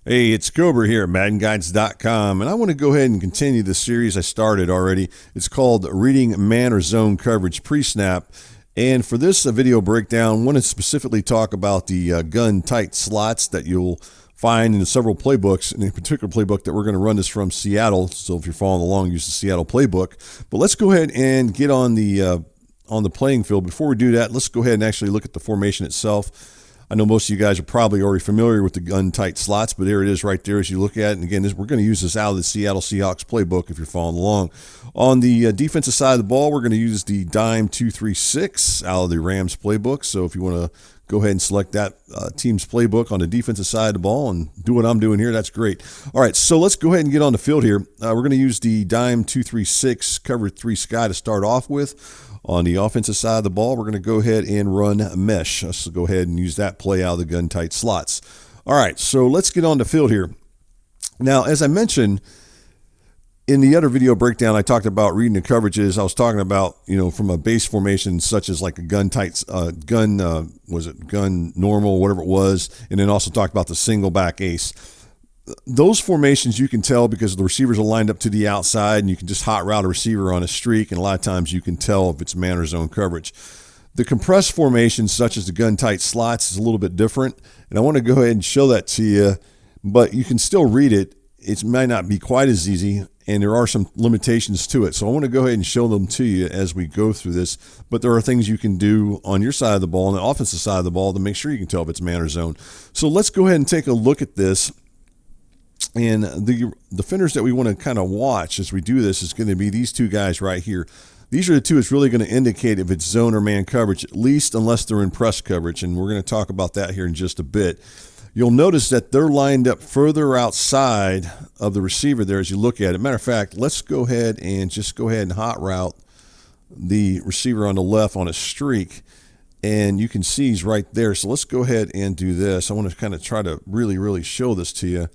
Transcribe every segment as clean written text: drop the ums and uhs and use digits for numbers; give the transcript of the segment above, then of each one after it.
Hey, it's Cobra here at MaddenGuides.com, and I want to go ahead and continue the series I started already. It's called Reading Man or Zone Coverage Pre-Snap, and for this video breakdown, I want to specifically talk about the gun tight slots that you'll find in several playbooks. In a particular playbook that we're going to run this from Seattle, so if you're following along, use the Seattle playbook. But let's go ahead and get on the playing field. Before we do that, let's go ahead and actually look at the formation itself. I know most of you guys are probably already familiar with the gun tight slots, but there it is right there as you look at it. And again, we're going to use this out of the Seattle Seahawks playbook if you're following along. On the defensive side of the ball, we're going to use the dime 236 out of the Rams playbook. So if you want to go ahead and select that team's playbook on the defensive side of the ball and do what I'm doing here, that's great. All right, so let's go ahead and get on the field here. We're going to use the dime 236 cover 3 sky to start off with. On the offensive side of the ball, we're going to go ahead and run mesh. Let's go ahead and use that play out of the gun tight slots. All right, so let's get on the field here. Now, as I mentioned in the other video breakdown, I talked about reading the coverages. I was talking about, from a base formation such as like a gun tight, gun normal, whatever it was, and then also talked about the single back ace. Those formations you can tell because the receivers are lined up to the outside and you can just hot route a receiver on a streak, and a lot of times you can tell if it's man or zone coverage. The compressed formations such as the gun tight slots is a little bit different, and I want to go ahead and show that to you, but you can still read it. It might not be quite as easy, and there are some limitations to it. So I want to go ahead and show them to you as we go through this, but there are things you can do on your side of the ball, on the offensive side of the ball, to make sure you can tell if it's man or zone. So let's go ahead and take a look at this. And the defenders that we want to kind of watch as we do this is going to be these two guys right here. These are the two that's really going to indicate if it's zone or man coverage, at least unless they're in press coverage. And we're going to talk about that here in just a bit. You'll notice that they're lined up further outside of the receiver there as you look at it. Matter of fact, let's go ahead and hot route the receiver on the left on a streak. And you can see he's right there. So let's go ahead and do this. I want to kind of try to really show this to you.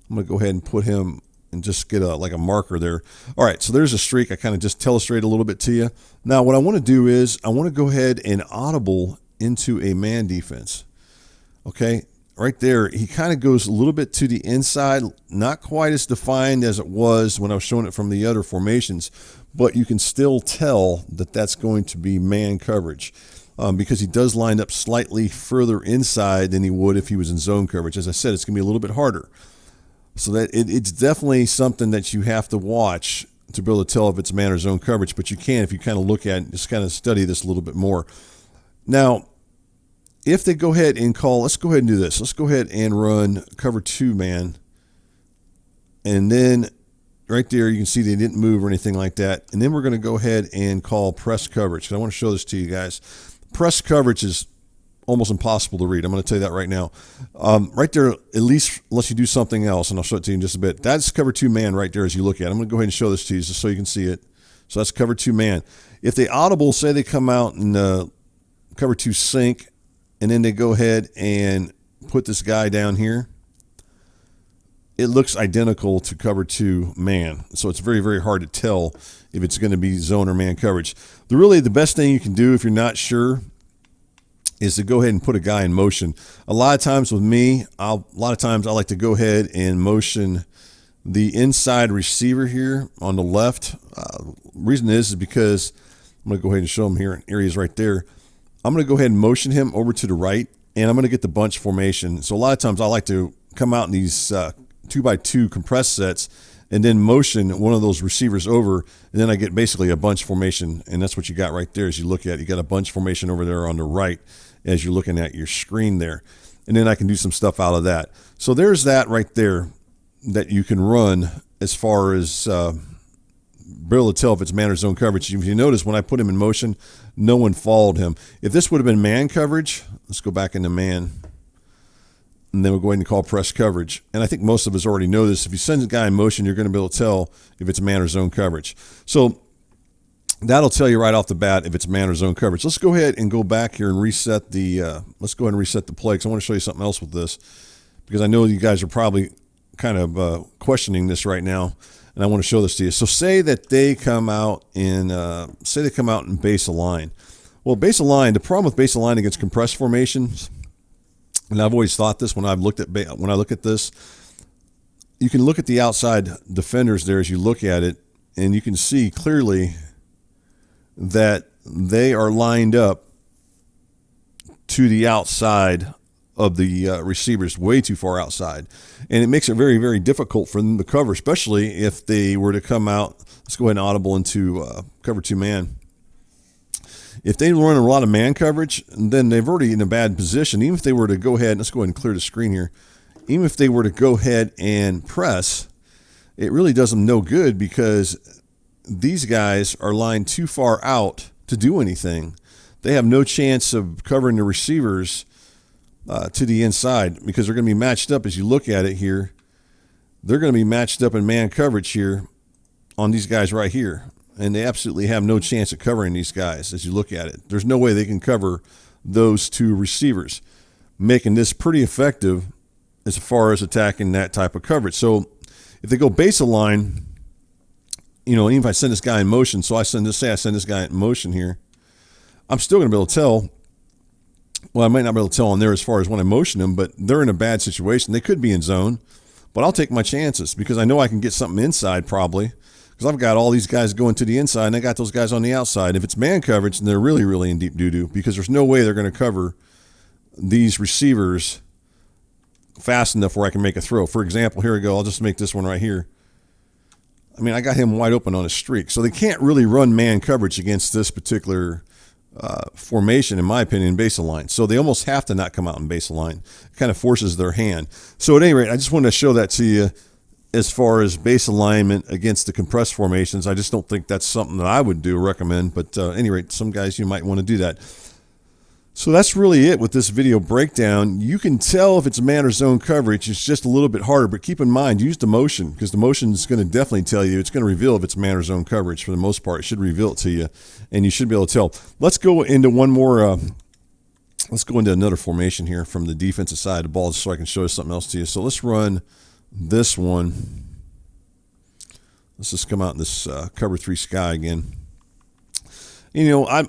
I'm going to go ahead and put him and just get like a marker there. All right, so there's a streak. I kind of just illustrate a little bit to you. Now, what I want to do is I want to go ahead and audible into a man defense. Okay, right there, he kind of goes a little bit to the inside, not quite as defined as it was when I was showing it from the other formations, but you can still tell that that's going to be man coverage. Because he does line up slightly further inside than he would if he was in zone coverage. As I said, it's going to be a little bit harder. So that it's definitely something that you have to watch to be able to tell if it's man or zone coverage, but you can if you kind of look at it, just kind of study this a little bit more. Now, if they go ahead and call, let's go ahead and do this. Let's go ahead and run cover 2 man. And then right there, you can see they didn't move or anything like that. And then we're going to go ahead and call press coverage. I want to show this to you guys. Press coverage is almost impossible to read. I'm going to tell you that right now. Right there, at least unless you do something else, and I'll show it to you in just a bit. That's cover 2 man right there as you look at it. I'm going to go ahead and show this to you just so you can see it. So that's cover 2 man. If they audible, say they come out and cover 2 sink, and then they go ahead and put this guy down here, it looks identical to cover 2 man. So it's very hard to tell if it's going to be zone or man coverage. The best thing you can do if you're not sure is to go ahead and put a guy in motion. A lot of times with me, I like to go ahead and motion the inside receiver here on the left. Reason is because I'm going to go ahead and show him here in areas right there. I'm going to go ahead and motion him over to the right, and I'm going to get the bunch formation. So a lot of times I like to come out in these 2x2 compressed sets and then motion one of those receivers over, and then I get basically a bunch formation, and that's what you got right there as you look at it. You got a bunch formation over there on the right as you're looking at your screen there. And then I can do some stuff out of that. So there's that right there that you can run as far as be able to tell if it's man or zone coverage. If you notice, when I put him in motion, no one followed him. If this would have been man coverage, let's go back into man, and then we'll go ahead and call press coverage. And I think most of us already know this. If you send a guy in motion, you're going to be able to tell if it's man or zone coverage. So that'll tell you right off the bat if it's man or zone coverage. Let's go ahead and go back here and reset the play, because I want to show you something else with this, because I know you guys are probably kind of questioning this right now, and I want to show this to you. So say that they come out in base align. Well, base align, the problem with base align against compressed formations, and I've always thought this when I look at this, you can look at the outside defenders there as you look at it, and you can see clearly that they are lined up to the outside of the receivers, way too far outside. And it makes it very, very difficult for them to cover, especially if they were to come out. Let's go ahead and audible into cover 2 man. If they run a lot of man coverage, then they've already in a bad position. Even if they were to go ahead, let's go ahead and clear the screen here. Even if they were to go ahead and press, it really does them no good because these guys are lined too far out to do anything. They have no chance of covering the receivers to the inside because they're going to be matched up as you look at it here. They're going to be matched up in man coverage here on these guys right here. And they absolutely have no chance of covering these guys as you look at it. There's no way they can cover those 2 receivers, making this pretty effective as far as attacking that type of coverage. So if they go base align, even if I send this guy in motion, so I send this guy in motion here, I'm still going to be able to tell. Well, I might not be able to tell on there as far as when I motion them, but they're in a bad situation. They could be in zone, but I'll take my chances because I know I can get something inside probably because I've got all these guys going to the inside and I got those guys on the outside. If it's man coverage, then they're really, really in deep doo-doo because there's no way they're going to cover these receivers fast enough where I can make a throw. For example, here we go. I'll just make this one right here. I mean, I got him wide open on a streak. So they can't really run man coverage against this particular formation, in my opinion, base align. So they almost have to not come out in base align. It kind of forces their hand. So at any rate, I just wanted to show that to you as far as base alignment against the compressed formations. I just don't think that's something that I would recommend. But at any rate, some guys, you might want to do that. So that's really it with this video breakdown. You can tell if it's man or zone coverage. It's just a little bit harder, but keep in mind, use the motion because the motion is going to definitely tell you. It's going to reveal if it's man or zone coverage for the most part. It should reveal it to you, and you should be able to tell. Let's go into one more. Let's go into another formation here from the defensive side of the ball so I can show you something else to you. So let's run this one. Let's just come out in this cover 3 sky again. I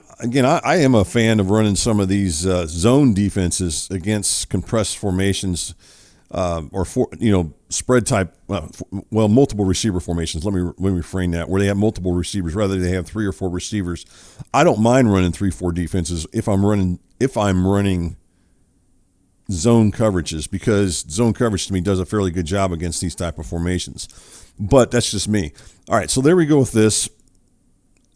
am a fan of running some of these zone defenses against compressed formations or spread type, multiple receiver formations. Let me reframe that, where they have multiple receivers rather than they have 3 or 4 receivers. I don't mind running 3-4 defenses if I'm running zone coverages because zone coverage to me does a fairly good job against these type of formations. But that's just me. All right, so there we go with this.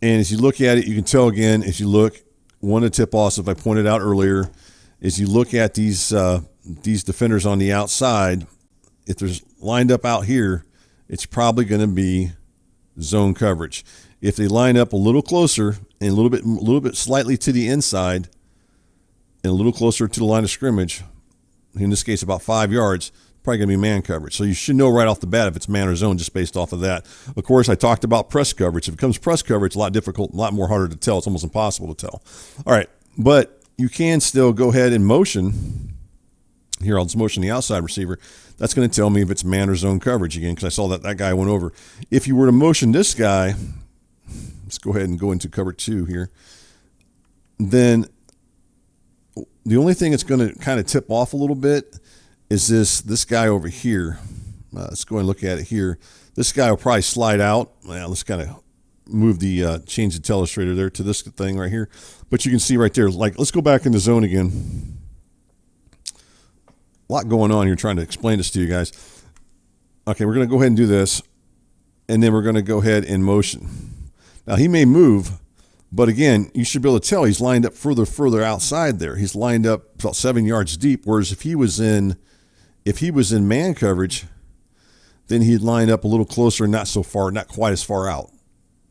And as you look at it, you can tell again, as you look, one of the tip-offs, if I pointed out earlier, is you look at these defenders on the outside. If they're lined up out here, it's probably going to be zone coverage. If they line up a little closer and a little bit slightly to the inside and a little closer to the line of scrimmage, in this case about 5 yards, probably going to be man coverage. So you should know right off the bat if it's man or zone just based off of that. Of course, I talked about press coverage. If it becomes press coverage, a lot difficult, a lot more harder to tell. It's almost impossible to tell. All right, but you can still go ahead and motion. Here, I'll just motion the outside receiver. That's going to tell me if it's man or zone coverage again because I saw that guy went over. If you were to motion this guy, let's go ahead and go into cover 2 here, then the only thing that's going to kind of tip off a little bit is this guy over here. Let's go and look at it here. This guy will probably slide out. Well, let's kind of move the change the telestrator there to this thing right here. But you can see right there, like, let's go back into zone again. A lot going on here trying to explain this to you guys. Okay, we're going to go ahead and do this, and then we're going to go ahead and motion. Now, he may move, but again, you should be able to tell he's lined up further outside there. He's lined up about 7 yards deep, whereas if he was in man coverage, then he'd line up a little closer, not so far, not quite as far out.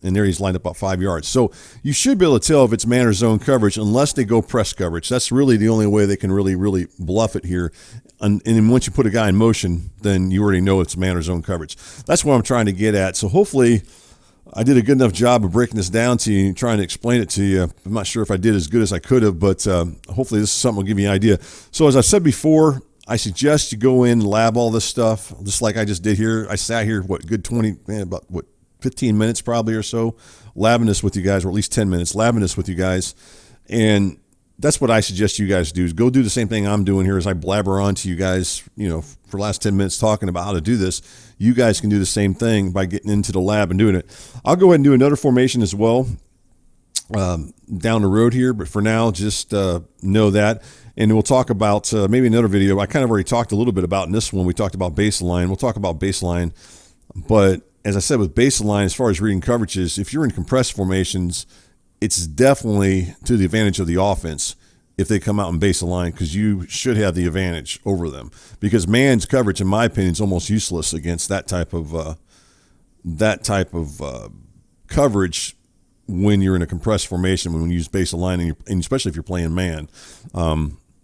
And there he's lined up about 5 yards. So you should be able to tell if it's man or zone coverage unless they go press coverage. That's really the only way they can really bluff it here. And then once you put a guy in motion, then you already know it's man or zone coverage. That's what I'm trying to get at. So hopefully I did a good enough job of breaking this down to you, trying to explain it to you. I'm not sure if I did as good as I could have, but hopefully this is something will give you an idea. So as I said before, I suggest you go in and lab all this stuff, just like I just did here. I sat here, about 15 minutes probably or so, labbing this with you guys, or at least 10 minutes, labbing this with you guys. And that's what I suggest you guys do, is go do the same thing I'm doing here as I blabber on to you guys, for the last 10 minutes talking about how to do this. You guys can do the same thing by getting into the lab and doing it. I'll go ahead and do another formation as well down the road here, but for now, just know that. And we'll talk about maybe another video. I kind of already talked a little bit about in this one. We talked about baseline. We'll talk about baseline. But as I said, with baseline, as far as reading coverages, if you're in compressed formations, it's definitely to the advantage of the offense if they come out in baseline, because you should have the advantage over them. Because man's coverage, in my opinion, is almost useless against that type of coverage when you're in a compressed formation, when you use baseline, and especially if you're playing man.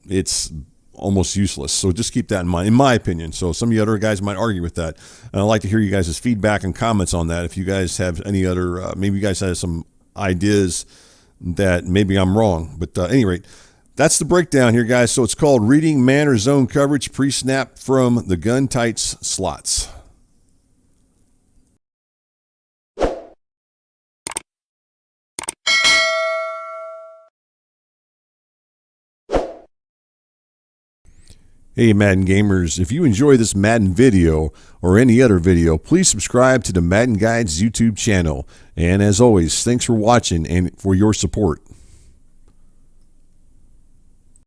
It's almost useless. So just keep that in mind, in my opinion. So some of you other guys might argue with that. And I'd like to hear you guys' feedback and comments on that. If you guys have any other, maybe you guys have some ideas that maybe I'm wrong. But at any rate, that's the breakdown here, guys. So it's called Reading Man or Zone Coverage Pre-Snap from the Gun Tights Slots. Hey Madden gamers, if you enjoy this Madden video or any other video, please subscribe to the Madden Guides YouTube channel. And as always, thanks for watching and for your support.